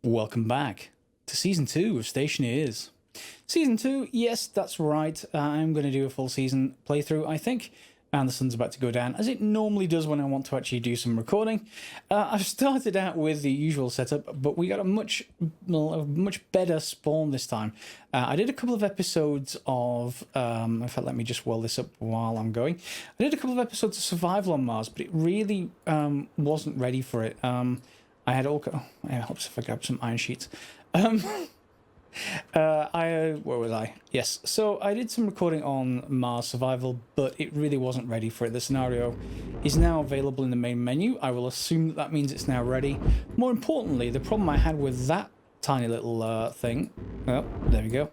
Welcome back to Season 2 of Stationeers. Season 2, yes, that's right. I'm going to do a full season playthrough, I think. And the sun's about to go down, as it normally does when I want to actually do some recording. I've started out with the usual setup, but we got a much better spawn this time. I did a couple of episodes of... in fact, let me just well this up while I'm going. I did a couple of episodes of Survival on Mars, but it really wasn't ready for it. I had all... Oh, I hope if I grab some iron sheets. Where was I? Yes, so I did some recording on Mars Survival, but it really wasn't ready for it. The scenario is now available in the main menu. I will assume that that means it's now ready. More importantly, the problem I had with that tiny little thing... Oh, there we go.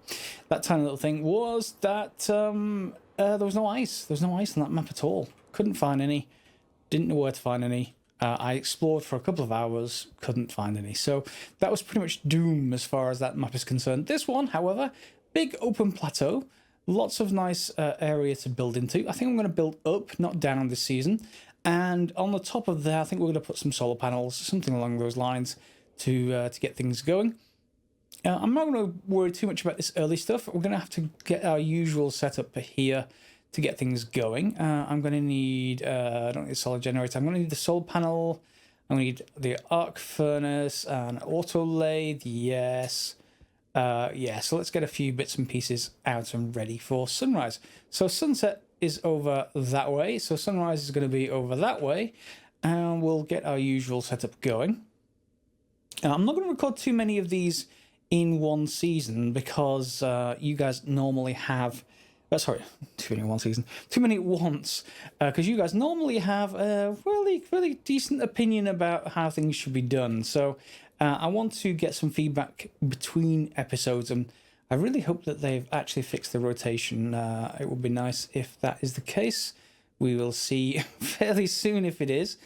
That tiny little thing was that there was no ice. There was no ice on that map at all. Couldn't find any. Didn't know where to find any. I explored for a couple of hours, couldn't find any. So that was pretty much doom as far as that map is concerned. This one, however, big open plateau, lots of nice area to build into. I think I'm going to build up, not down this season. And on the top of there, I think we're going to put some solar panels, something along those lines to get things going. I'm not going to worry too much about this early stuff. We're going to have to get our usual setup here to get things going. I'm going to need, I don't need a solar generator, I'm going to need the solar panel, I'm going to need the arc furnace, and auto lathe, yes. Yeah, so let's get a few bits and pieces out and ready for sunrise. So sunset is over that way, so sunrise is going to be over that way, and we'll get our usual setup going. I'm not going to record too many of these in one season because you guys normally have... sorry, too many in one season. Too many at once, because you guys normally have a really decent opinion about how things should be done. So I want to get some feedback between episodes, and I really hope that they've actually fixed the rotation. It would be nice if that is the case. We will see fairly soon if it is.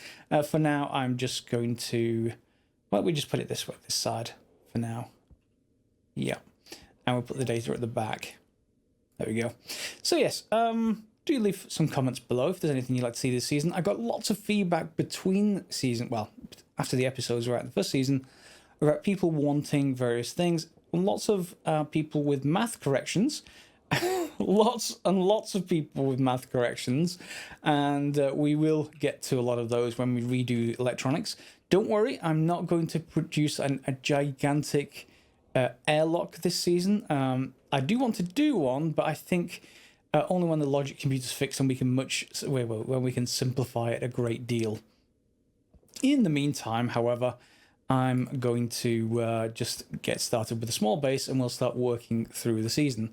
For now, I'm just going to... Well, we just put it this way, this side, for now. Yeah. And we'll put the data at the back. There we go. So yes, do leave some comments below if there's anything you'd like to see this season. I got lots of feedback between season, well, after the episodes were out in the first season, about people wanting various things. Lots of people with math corrections. Lots and lots of people with math corrections. And we will get to a lot of those when we redo electronics. Don't worry, I'm not going to produce a gigantic airlock this season. I do want to do one, but I think only when the logic computer's fixed and we can when we can simplify it a great deal. In the meantime, however, I'm going to just get started with a small base and we'll start working through the season.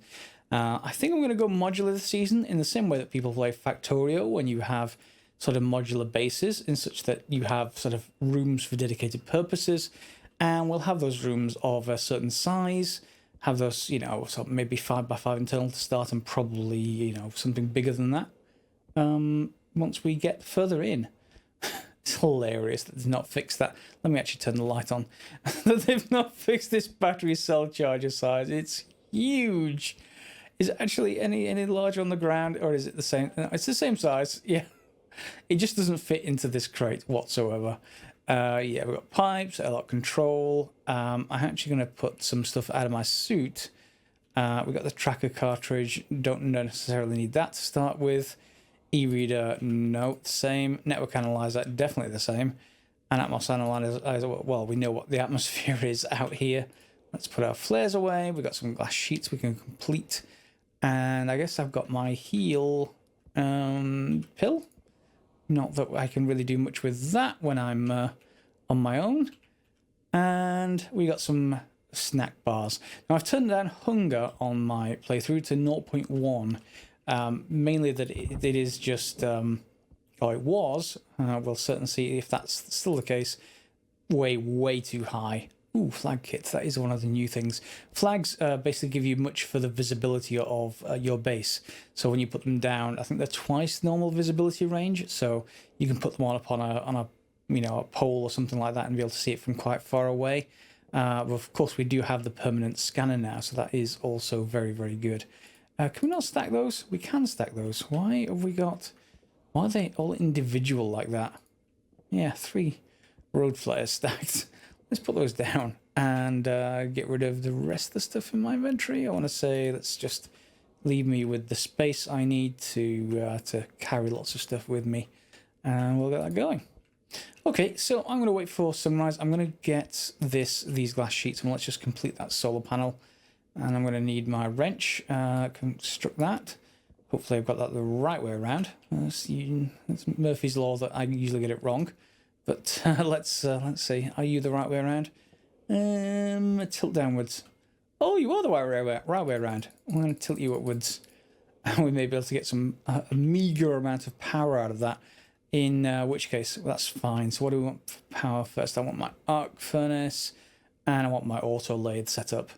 I think I'm going to go modular this season in the same way that people play Factorio, when you have sort of modular bases in such that you have sort of rooms for dedicated purposes, and we'll have those rooms of a certain size. Have those, you know, so maybe 5x5 internal to start, and probably, you know, something bigger than that once we get further in. It's hilarious that they've not fixed that. Let me actually turn the light on. That they've not fixed this battery cell charger size. It's huge. Is it actually any larger on the ground, or is it the same? No, it's the same size. Yeah, it just doesn't fit into this crate whatsoever. Yeah, we've got pipes, airlock control. I'm actually going to put some stuff out of my suit. We've got the tracker cartridge. Don't necessarily need that to start with. E-reader, no, the same. Network analyzer, definitely the same. And Atmos analyzer, well, we know what the atmosphere is out here. Let's put our flares away. We've got some glass sheets we can complete. And I guess I've got my heal pill. Not that I can really do much with that when I'm on my own. And we got some snack bars. Now, I've turned down hunger on my playthrough to 0.1. Mainly that it is just, or it was, we'll certainly see if that's still the case, way too high. Ooh, flag kits, that is one of the new things. Flags basically give you much further visibility of your base. So when you put them down, I think they're twice normal visibility range. So you can put them on a you know, a pole or something like that and be able to see it from quite far away. But of course, we do have the permanent scanner now, so that is also very good. Can we not stack those? We can stack those. Why have we got... Why are they all individual like that? Yeah, 3 road flares stacked. Let's put those down. and get rid of the rest of the stuff in my inventory. I want to say let's just leave me with the space I need to carry lots of stuff with me, and we'll get that going. Okay, so I'm going to wait for sunrise. I'm going to get these glass sheets, and let's just complete that solar panel. And I'm going to need my wrench. Construct that. Hopefully I've got that the right way around. It's Murphy's Law that I usually get it wrong. But let's see. Are you the right way around? Tilt downwards. Oh, you are the right way around. I'm going to tilt you upwards. And we may be able to get some a meager amount of power out of that. In which case, that's fine. So what do we want for power first? I want my arc furnace. And I want my auto lathe set up.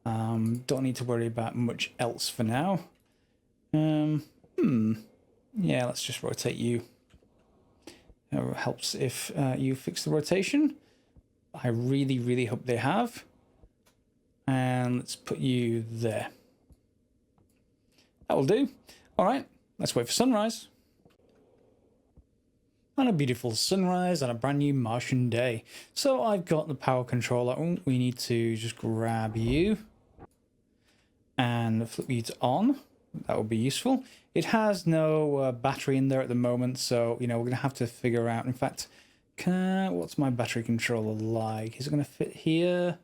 Don't need to worry about much else for now. Yeah, let's just rotate you. It helps if you fix the rotation. I really, really hope they have. And let's put you there. That will do. All right, let's wait for sunrise. And a beautiful sunrise on a brand new Martian day. So I've got the power controller. Oh, we need to just grab you and flip you to on. That would be useful. It has no battery in there at the moment, so we're going to have to figure out. In fact, what's my battery controller like? Is it going to fit here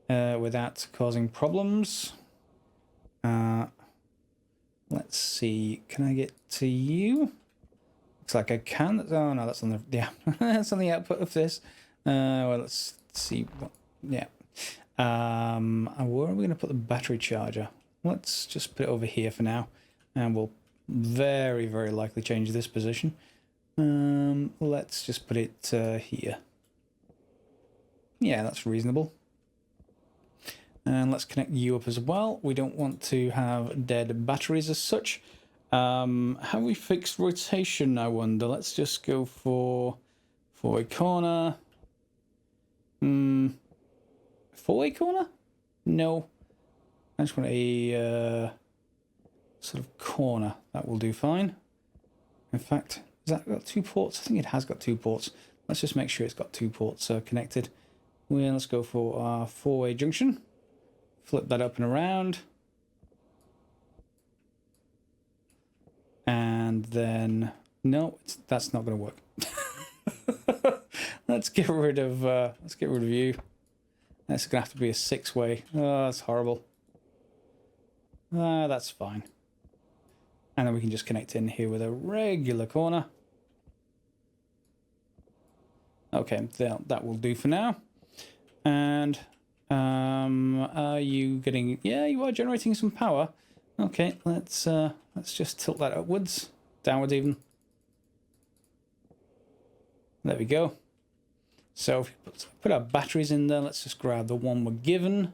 without causing problems? Let's see. Can I get to you? Looks like I can. Oh no, that's on the that's on the output of this. Well, let's see. Yeah. Where are we going to put the battery charger? Let's just put it over here for now, and we'll very, very likely change this position. Let's just put it here. Yeah, that's reasonable. And let's connect you up as well. We don't want to have dead batteries as such. Have we fixed rotation, I wonder? Let's just go for four-way corner. Four-way corner? No. I just want a sort of corner. That will do fine. In fact, has that got 2 ports? I think it has got 2 ports. Let's just make sure it's got 2 ports connected. Well, let's go for our four-way junction. Flip that up and around. And then, no, that's not going to work. Let's get rid of you. That's going to have to be a 6-way. Oh, that's horrible. That's fine. And then we can just connect in here with a regular corner. Okay, that will do for now. And are you getting? Yeah, you are generating some power. Okay, let's just tilt that upwards, downwards even. There we go. So if we put our batteries in there, let's just grab the one we're given.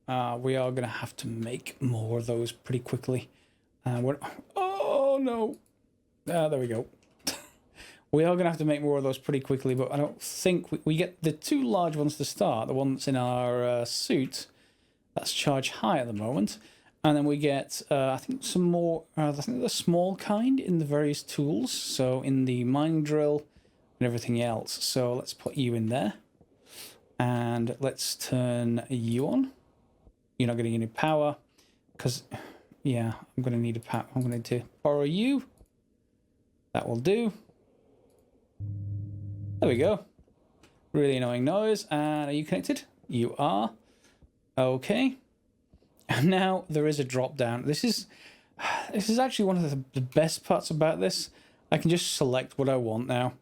We are going to have to make more of those pretty quickly. Oh no! There we go. We are going to have to make more of those pretty quickly, but I don't think we get the 2 large ones to start. The one that's in our suit, that's charged high at the moment. And then we get, I think, some more, I think the small kind in the various tools. So in the mine drill and everything else. So let's put you in there. And let's turn you on. You're not getting any power. Because, yeah, I'm going to need I'm going to need to borrow you. That will do. There we go. Really annoying noise. And are you connected? You are. Okay. And now there is a drop down. This is actually one of the best parts about this. I can just select what I want now.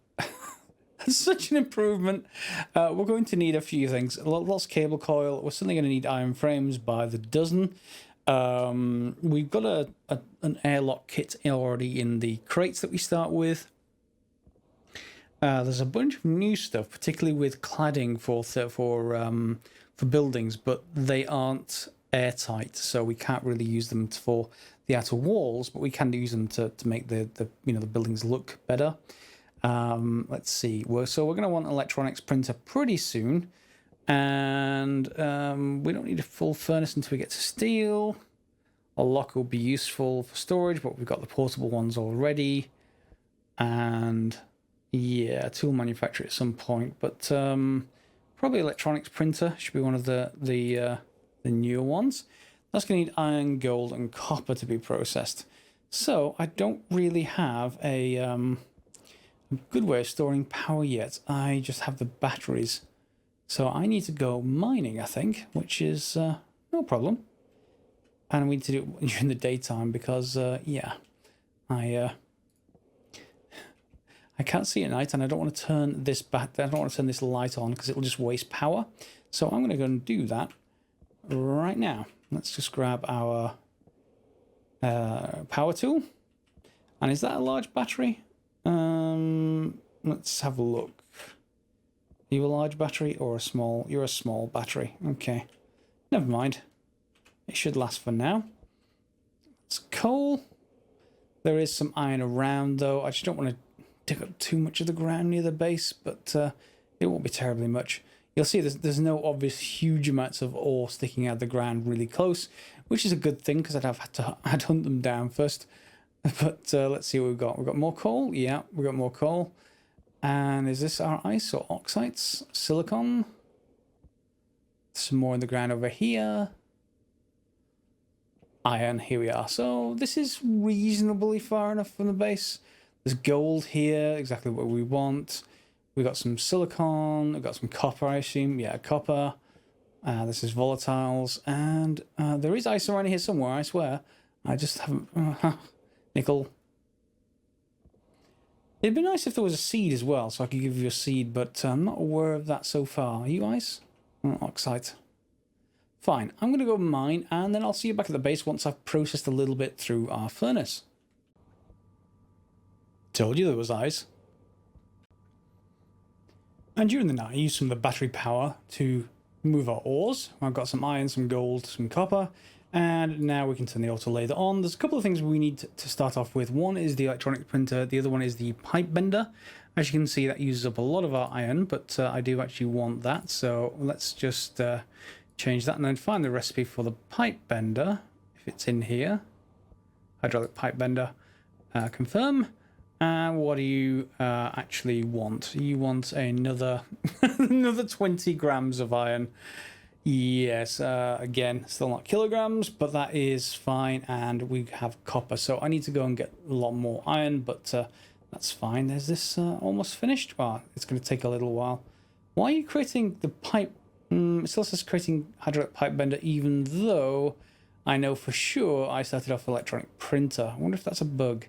That's such an improvement. We're going to need a few things. Lots of cable coil. We're certainly going to need iron frames by the dozen. We've got an airlock kit already in the crates that we start with. There's a bunch of new stuff, particularly with cladding for buildings, but they aren't airtight, so we can't really use them for the outer walls, but we can use them to make the buildings look better. Let's see. So we're going to want an electronics printer pretty soon, and we don't need a full furnace until we get to steel. A lock will be useful for storage, but we've got the portable ones already, and yeah, tool manufacturer at some point, but probably probably electronics printer should be one of the newer ones. That's going to need iron, gold, and copper to be processed. So I don't really have a good way of storing power yet. I just have the batteries. So I need to go mining, I think, which is no problem. And we need to do it during the daytime because, yeah, I can't see at night, and I don't want to turn this back. I don't want to turn this light on because it will just waste power. So I'm going to go and do that right now. Let's just grab our power tool. And is that a large battery? Let's have a look. Are you a large battery or a small? You're a small battery. Okay. Never mind. It should last for now. It's coal. There is some iron around, though. I just don't want to dig up too much of the ground near the base, but it won't be terribly much. You'll see there's no obvious huge amounts of ore sticking out of the ground really close, which is a good thing because I'd hunt them down first. But let's see what we've got. We've got more coal. Yeah, we've got more coal. And is this our ice or oxides? Silicon. Some more in the ground over here. Iron, here we are. So this is reasonably far enough from the base. There's gold here, exactly what we want. We've got some silicon, we've got some copper, I assume. Yeah, copper. This is volatiles. And there is ice around here somewhere, I swear. I just haven't... nickel. It'd be nice if there was a seed as well, so I could give you a seed, but I'm not aware of that so far. Are you ice? Oh, oxide. Fine, I'm going to go mine, and then I'll see you back at the base once I've processed a little bit through our furnace. Told you there was ice. And during the night, I used some of the battery power to move our ores. I've got some iron, some gold, some copper, and now we can turn the auto lathe on. There's a couple of things we need to start off with. One is the electronic printer, the other one is the pipe bender. As you can see, that uses up a lot of our iron, but I do actually want that, so let's just change that and then find the recipe for the pipe bender, if it's in here. Hydraulic pipe bender. Confirm. What do you actually want? You want another another 20 grams of iron. Yes, again, still not kilograms, but that is fine, and we have copper. So I need to go and get a lot more iron, but that's fine. There's this almost finished. Well, it's going to take a little while. Why are you creating the pipe? It still says creating hydraulic pipe bender, even though I know for sure I started off electronic printer. I wonder if that's a bug.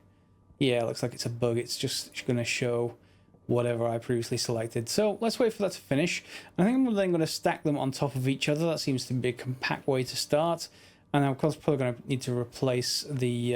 Yeah, it looks like it's a bug. It's just going to show whatever I previously selected. So let's wait for that to finish. I think I'm then going to stack them on top of each other. That seems to be a compact way to start. And I'm of course probably going to need to replace the...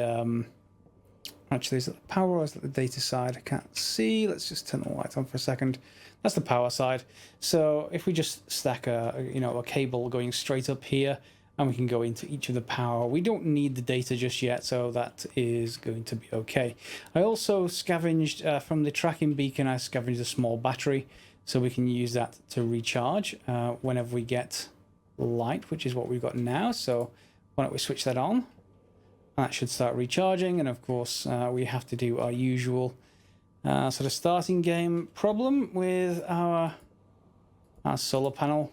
Actually, is it the power or is it the data side? I can't see. Let's just turn the light on for a second. That's the power side. So if we just stack a cable going straight up here, and we can go into each of the power. We don't need the data just yet, so that is going to be okay. I also scavenged from the tracking beacon. I scavenged a small battery, so we can use that to recharge whenever we get light, which is what we've got now. So why don't we switch that on? That should start recharging, and of course we have to do our usual sort of starting game problem with our solar panel.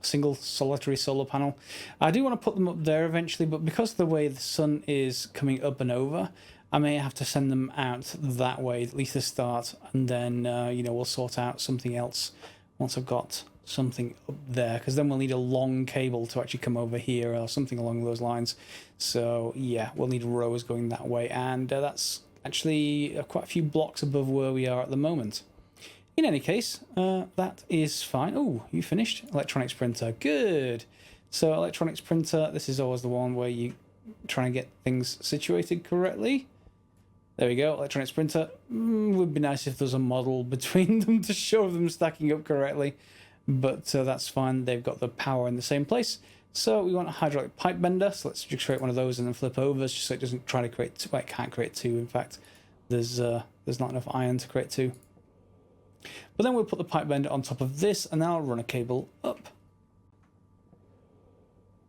Single solitary solar panel. I do want to put them up there eventually, but because of the way the sun is coming up and over, I may have to send them out that way, at least to start, and then we'll sort out something else once I've got something up there, because then we'll need a long cable to actually come over here or something along those lines. So yeah, we'll need rows going that way, and that's actually quite a few blocks above where we are at the moment. In any case, that is fine. Oh, you finished? Electronics printer. Good. So electronics printer, this is always the one where you try and get things situated correctly. There we go. Electronics printer. Would be nice if there's a model between them to show them stacking up correctly. But that's fine. They've got the power in the same place. So we want a hydraulic pipe bender. So let's just create one of those and then flip over just so it doesn't try to create two. Well, it can't create two. In fact, there's not enough iron to create two. But then we'll put the pipe bender on top of this, and then I'll run a cable up.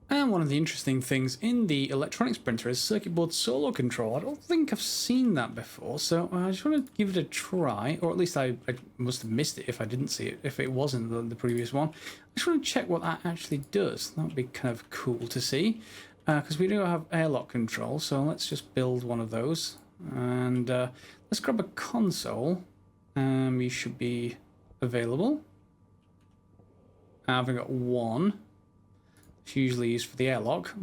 And one of the interesting things in the electronics printer is circuit board solo control. I don't think I've seen that before, so I just want to give it a try, or at least I must have missed it if I didn't see it, if it wasn't the previous one. I just want to check what that actually does. That would be kind of cool to see, because we do have airlock control, so let's just build one of those. And let's grab a console. You should be available. I've got one. It's usually used for the airlock.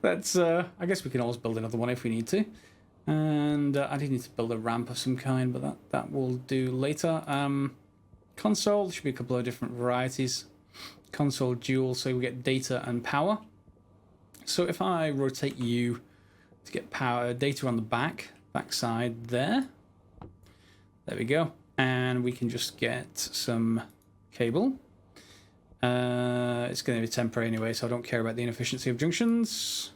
That's I guess we can always build another one if we need to. And I do need to build a ramp of some kind, but that will do later. Console, there should be a couple of different varieties. Console dual, so we get data and power. So if I rotate you to get power, data on the back side there. There we go. And we can just get some cable. It's going to be temporary anyway, so I don't care about the inefficiency of junctions.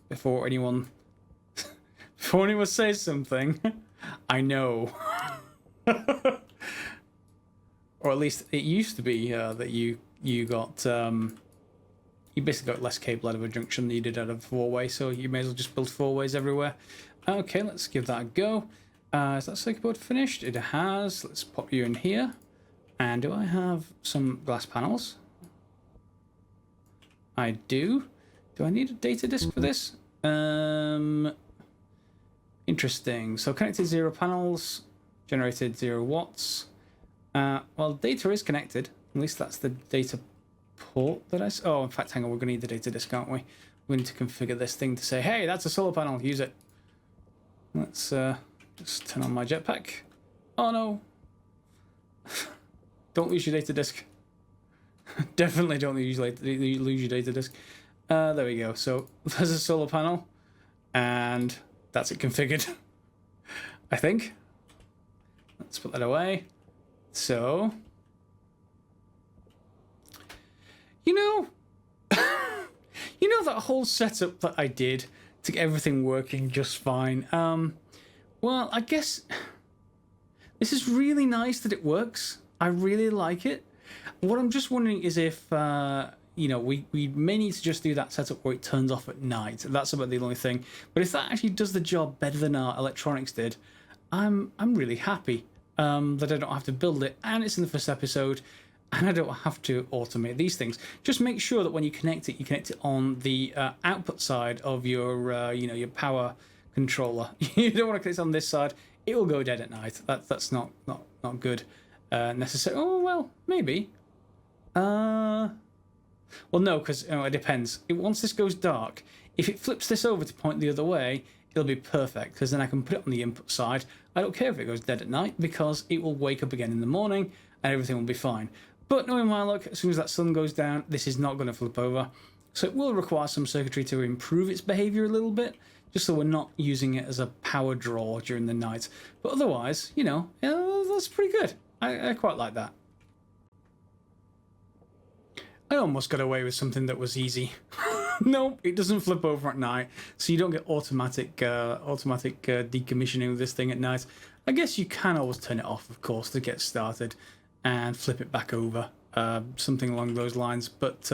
Before anyone says something, I know. Or at least it used to be that you got you basically got less cable out of a junction than you did out of a four-way, so you may as well just build four-ways everywhere. Okay, let's give that a go. Is that circuit board finished? It has. Let's pop you in here. And do I have some glass panels? I do. Do I need a data disk for this? Interesting. So connected 0 panels, generated 0 watts. Well, data is connected. At least that's the data port that I... Oh, in fact, hang on. We're going to need the data disk, aren't we? We need to configure this thing to say, hey, that's a solar panel. Use it. Let's just turn on my jetpack. Oh, no. Don't lose your data disk. Definitely don't lose your data disk. There we go. So there's a solar panel, and that's it configured. I think. Let's put that away. So, you know that whole setup that I did to get everything working just fine. Well, I guess this is really nice that it works. I really like it. What I'm just wondering is if, we may need to just do that setup where it turns off at night. That's about the only thing. But if that actually does the job better than our electronics did, I'm really happy that I don't have to build it. And it's in the first episode, and I don't have to automate these things. Just make sure that when you connect it on the output side of your, your power controller. You don't want to connect it on this side. It will go dead at night. That's not good. Necessarily. Oh well, maybe. Well, no, because it depends. Once this goes dark, if it flips this over to point the other way, it'll be perfect, because then I can put it on the input side. I don't care if it goes dead at night, because it will wake up again in the morning and everything will be fine. But knowing my luck, as soon as that sun goes down, this is not going to flip over. So it will require some circuitry to improve its behavior a little bit, just so we're not using it as a power draw during the night. But otherwise, that's pretty good. I quite like that. I almost got away with something that was easy. No, it doesn't flip over at night, so you don't get automatic decommissioning of this thing at night. I guess you can always turn it off, of course, to get started and flip it back over, something along those lines. But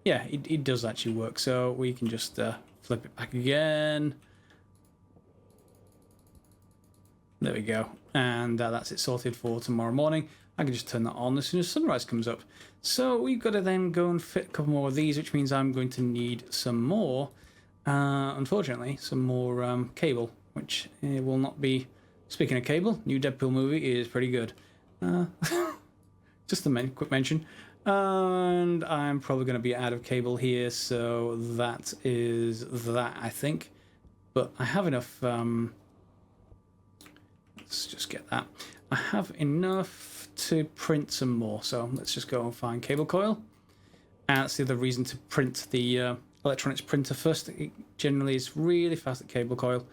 yeah, it does actually work, so we can just flip it back again. There we go, and that's it sorted for tomorrow morning. I can just turn that on as soon as sunrise comes up. So we've got to then go and fit a couple more of these, which means I'm going to need some more, unfortunately, some more cable, which will not be... Speaking of cable, new Deadpool movie is pretty good. Just a quick mention. And I'm probably going to be out of cable here, so that is that, I think. But I have enough... let's just get that. I have enough to print some more, so let's just go and find cable coil. And that's the other reason to print the electronics printer first. It generally is really fast at cable coil.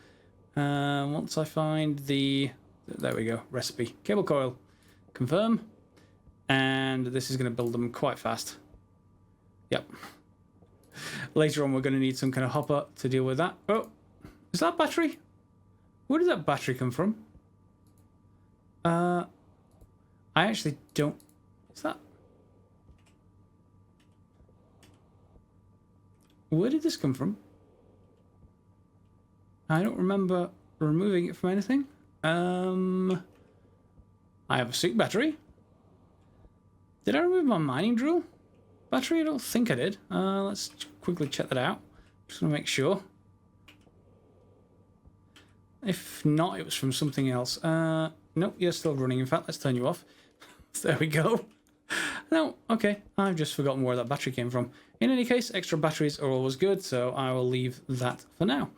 Once I find the... There we go, recipe. Cable coil. Confirm. And this is going to build them quite fast. Yep. Later on we're going to need some kind of hopper to deal with that. Oh, is that battery? Where did that battery come from? I actually don't... Is that... Where did this come from? I don't remember removing it from anything. I have a soup battery. Did I remove my mining drill battery? I don't think I did. Let's quickly check that out. Just want to make sure. If not, it was from something else. Nope, you're still running. In fact, let's turn you off. There we go. No, okay. I've just forgotten where that battery came from. In any case, extra batteries are always good, so I will leave that for now.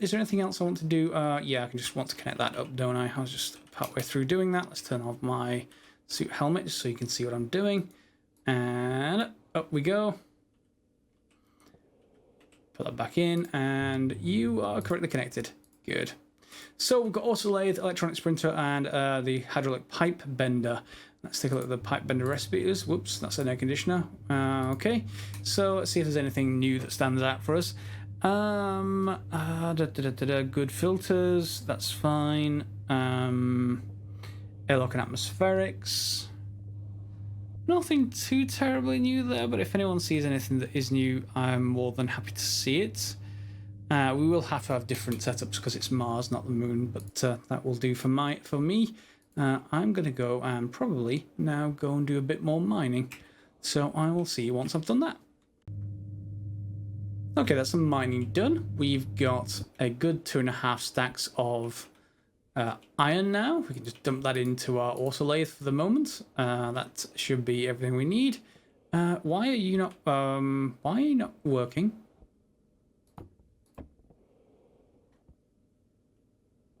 Is there anything else I want to do? Yeah, I can just want to connect that up, don't I? I was just partway through doing that. Let's turn off my suit helmet just so you can see what I'm doing. And up we go. Put that back in, and you are correctly connected. Good. So we've got auto lathe, electronic sprinter, and the hydraulic pipe bender. Let's take a look at the pipe bender recipes. Whoops, that's an air conditioner. Okay, so let's see if there's anything new that stands out for us. Good filters, that's fine. Airlock and atmospherics. Nothing too terribly new there, but if anyone sees anything that is new, I'm more than happy to see it. We will have to have different setups because it's Mars, not the moon, but that will do for me. I'm going to go and probably now go and do a bit more mining. So I will see you once I've done that. Okay, that's some mining done. We've got a good 2.5 stacks of iron now. We can just dump that into our auto lathe for the moment. That should be everything we need. Why are you not working?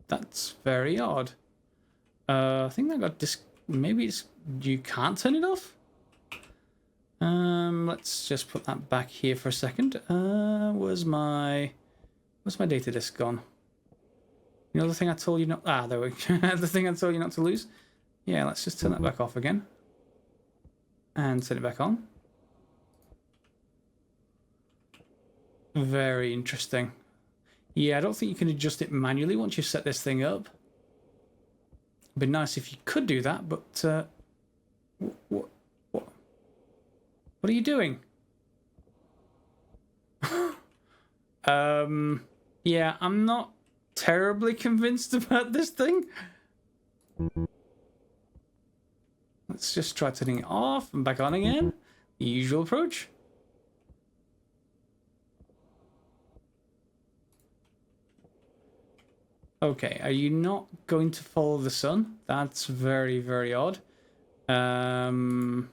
That's very odd. I think that got maybe it's you can't turn it off. Let's just put that back here for a second. Where's my data disk gone? You know the thing I told you not. There we go. The thing I told you not to lose. Yeah, let's just turn that back off again, and set it back on. Very interesting. Yeah, I don't think you can adjust it manually once you set this thing up. It'd be nice if you could do that, but what are you doing? Yeah, I'm not terribly convinced about this thing. Let's just try turning it off and back on again. The usual approach. Okay, are you not going to follow the sun? That's very, very odd. Well,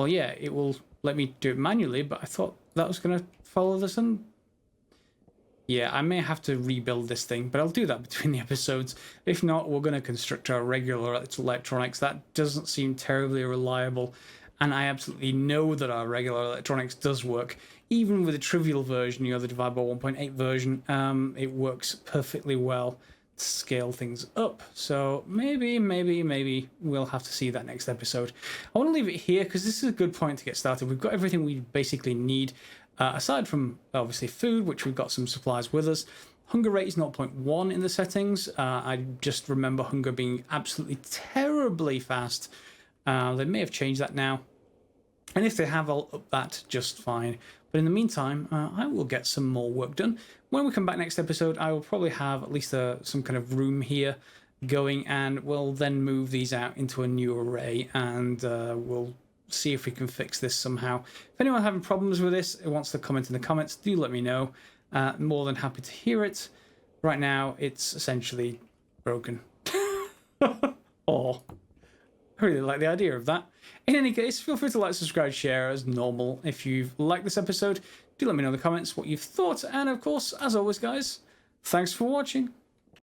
yeah, it will let me do it manually, but I thought that was going to follow the sun. Yeah, I may have to rebuild this thing, but I'll do that between the episodes. If not, we're going to construct our regular electronics. That doesn't seem terribly reliable, and I absolutely know that our regular electronics does work. Even with a trivial version, the Divide by 1.8 version, it works perfectly well to scale things up. So maybe we'll have to see that next episode. I want to leave it here because this is a good point to get started. We've got everything we basically need, aside from obviously food, which we've got some supplies with us. Hunger rate is 0.1 in the settings. I just remember hunger being absolutely terribly fast. They may have changed that now. And if they have, I'll up that just fine. But in the meantime, I will get some more work done. When we come back next episode, I will probably have at least some kind of room here going, and we'll then move these out into a new array, and we'll see if we can fix this somehow. If anyone having problems with this wants to comment in the comments, do let me know. More than happy to hear it. Right now, it's essentially broken. Oh, I really like the idea of that. In any case, feel free to like, subscribe, share as normal. If you've liked this episode, do let me know in the comments what you've thought. And of course, as always, guys, thanks for watching.